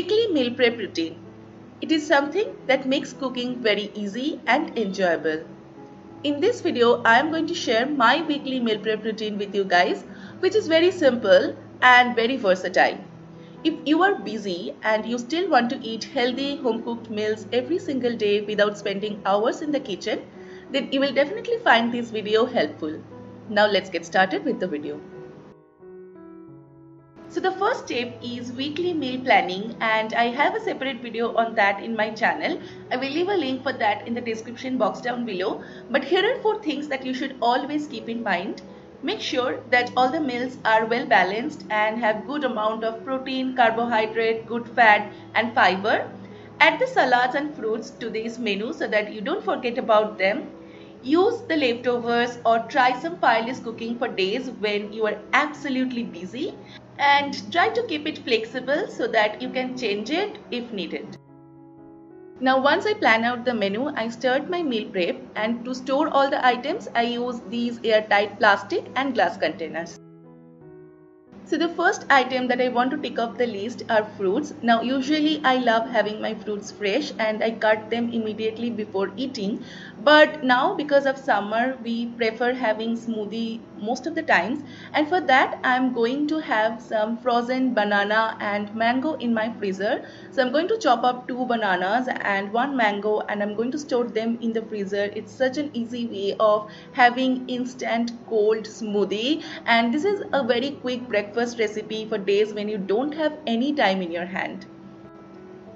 Weekly meal prep routine. It is something that makes cooking very easy and enjoyable. In this video, I am going to share my weekly meal prep routine with you guys, which is very simple and very versatile. If you are busy and you still want to eat healthy home-cooked meals every single day without spending hours in the kitchen, then you will definitely find this video helpful. Now let's get started with the video. So the first step is weekly meal planning, and I have a separate video on that in my channel. I will leave a link for that in the description box down below. But here are 4 things that you should always keep in mind. Make sure that all the meals are well balanced and have good amount of protein, carbohydrate, good fat and fiber. Add the salads and fruits to this menu so that you don't forget about them. Use the leftovers or try some fireless cooking for days when you are absolutely busy, and try to keep it flexible so that you can change it if needed. Now once I plan out the menu, I start my meal prep, and to store all the items I use these airtight plastic and glass containers. So the first item that I want to tick off the list are fruits. Now usually I love having my fruits fresh and I cut them immediately before eating. But now because of summer, we prefer having smoothie most of the times. And for that I am going to have some frozen banana and mango in my freezer. So I'm going to chop up 2 bananas and 1 mango, and I'm going to store them in the freezer. It's such an easy way of having instant cold smoothie, and this is a very quick breakfast recipe for days when you don't have any time in your hand.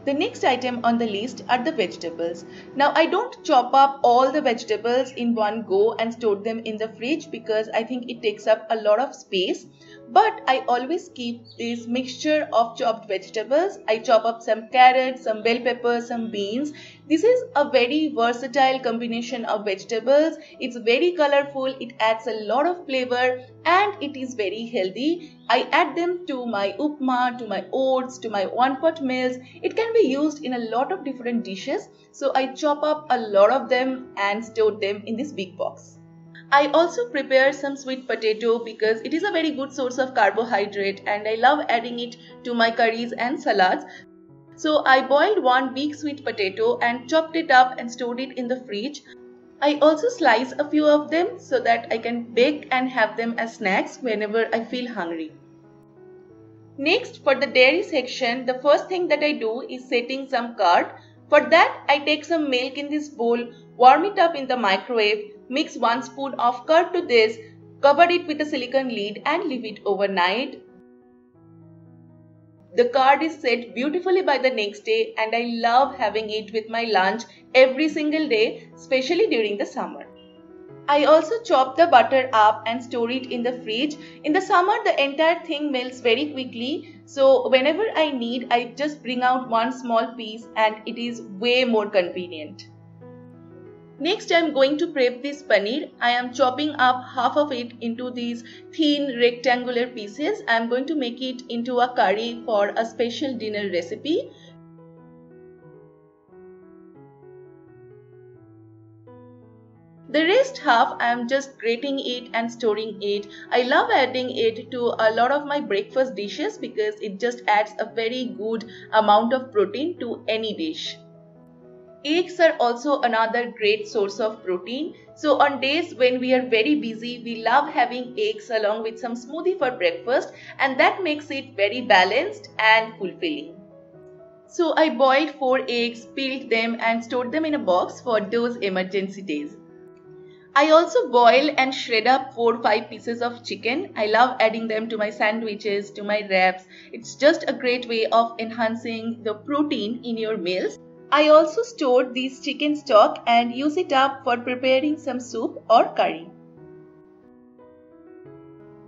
The next item on the list are the vegetables. Now I don't chop up all the vegetables in one go and store them in the fridge because I think it takes up a lot of space. But I always keep this mixture of chopped vegetables. I chop up some carrots, some bell peppers, some beans. This is a very versatile combination of vegetables. It's very colorful, it adds a lot of flavor, and it is very healthy. I add them to my upma, to my oats, to my one-pot meals. It can be used in a lot of different dishes. So I chop up a lot of them and store them in this big box. I also prepare some sweet potato because it is a very good source of carbohydrate, and I love adding it to my curries and salads. So I boiled 1 big sweet potato and chopped it up and stored it in the fridge. I also slice a few of them so that I can bake and have them as snacks whenever I feel hungry. Next, for the dairy section, the first thing that I do is setting some curd. For that, I take some milk in this bowl, warm it up in the microwave, mix 1 spoon of curd to this, cover it with a silicone lid and leave it overnight. The curd is set beautifully by the next day, and I love having it with my lunch every single day, especially during the summer. I also chop the butter up and store it in the fridge. In the summer, the entire thing melts very quickly, so whenever I need, I just bring out 1 small piece and it is way more convenient. Next, I am going to prep this paneer. I am chopping up half of it into these thin rectangular pieces. I am going to make it into a curry for a special dinner recipe. The rest half I am just grating it and storing it. I love adding it to a lot of my breakfast dishes because it just adds a very good amount of protein to any dish. Eggs are also another great source of protein. So on days when we are very busy, we love having eggs along with some smoothie for breakfast, and that makes it very balanced and fulfilling. So I boiled 4 eggs, peeled them and stored them in a box for those emergency days. I also boil and shred up 4-5 pieces of chicken. I love adding them to my sandwiches, to my wraps. It's just a great way of enhancing the protein in your meals. I also stored this chicken stock and use it up for preparing some soup or curry.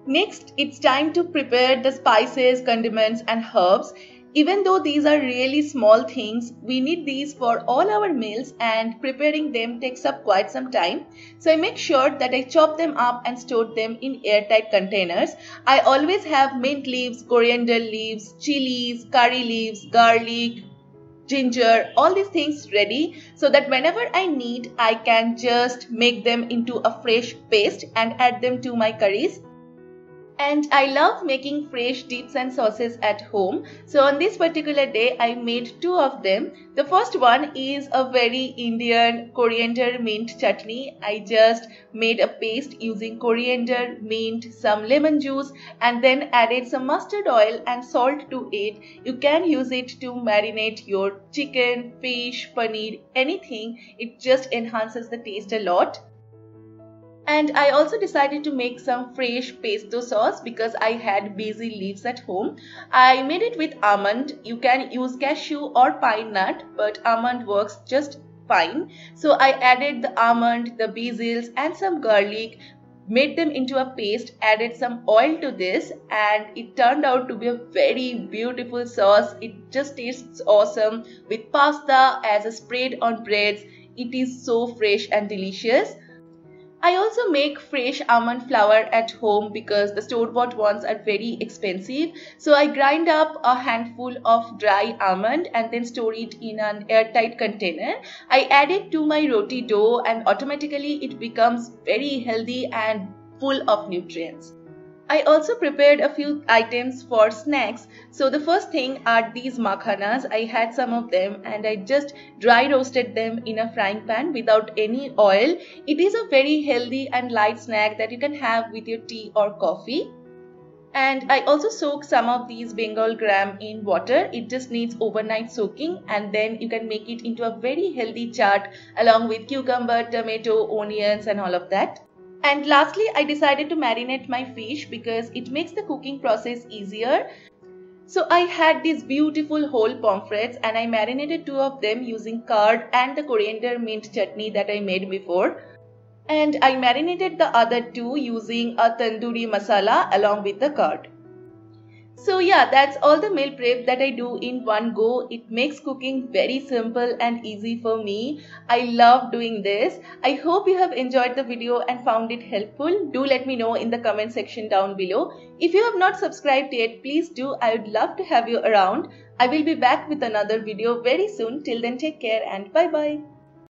Next, it's time to prepare the spices, condiments and herbs. Even though these are really small things, we need these for all our meals, and preparing them takes up quite some time. So I make sure that I chop them up and store them in airtight containers. I always have mint leaves, coriander leaves, chilies, curry leaves, garlic, ginger, all these things ready so that whenever I need, I can just make them into a fresh paste and add them to my curries. And I love making fresh dips and sauces at home. So on this particular day, I made two of them. The first one is a very Indian coriander mint chutney. I just made a paste using coriander, mint, some lemon juice, and then added some mustard oil and salt to it. You can use it to marinate your chicken, fish, paneer, anything. It just enhances the taste a lot. And I also decided to make some fresh pesto sauce because I had basil leaves at home. I made it with almond. You can use cashew or pine nut, but almond works just fine. So I added the almond, the basils and some garlic, made them into a paste, added some oil to this, and it turned out to be a very beautiful sauce. It just tastes awesome with pasta as a spread on breads. It is so fresh and delicious. I also make fresh almond flour at home because the store-bought ones are very expensive. So I grind up a handful of dry almond and then store it in an airtight container. I add it to my roti dough and automatically it becomes very healthy and full of nutrients. I also prepared a few items for snacks. So the first thing are these makhanas. I had some of them and I just dry roasted them in a frying pan without any oil. It is a very healthy and light snack that you can have with your tea or coffee. And I also soak some of these Bengal gram in water. It just needs overnight soaking and then you can make it into a very healthy chaat along with cucumber, tomato, onions and all of that. And lastly, I decided to marinate my fish because it makes the cooking process easier. So I had these beautiful whole pomfrets and I marinated two of them using curd and the coriander mint chutney that I made before. And I marinated the other two using a tandoori masala along with the curd. So yeah, that's all the meal prep that I do in one go. It makes cooking very simple and easy for me. I love doing this. I hope you have enjoyed the video and found it helpful. Do let me know in the comment section down below. If you have not subscribed yet, please do. I would love to have you around. I will be back with another video very soon. Till then, take care and bye bye.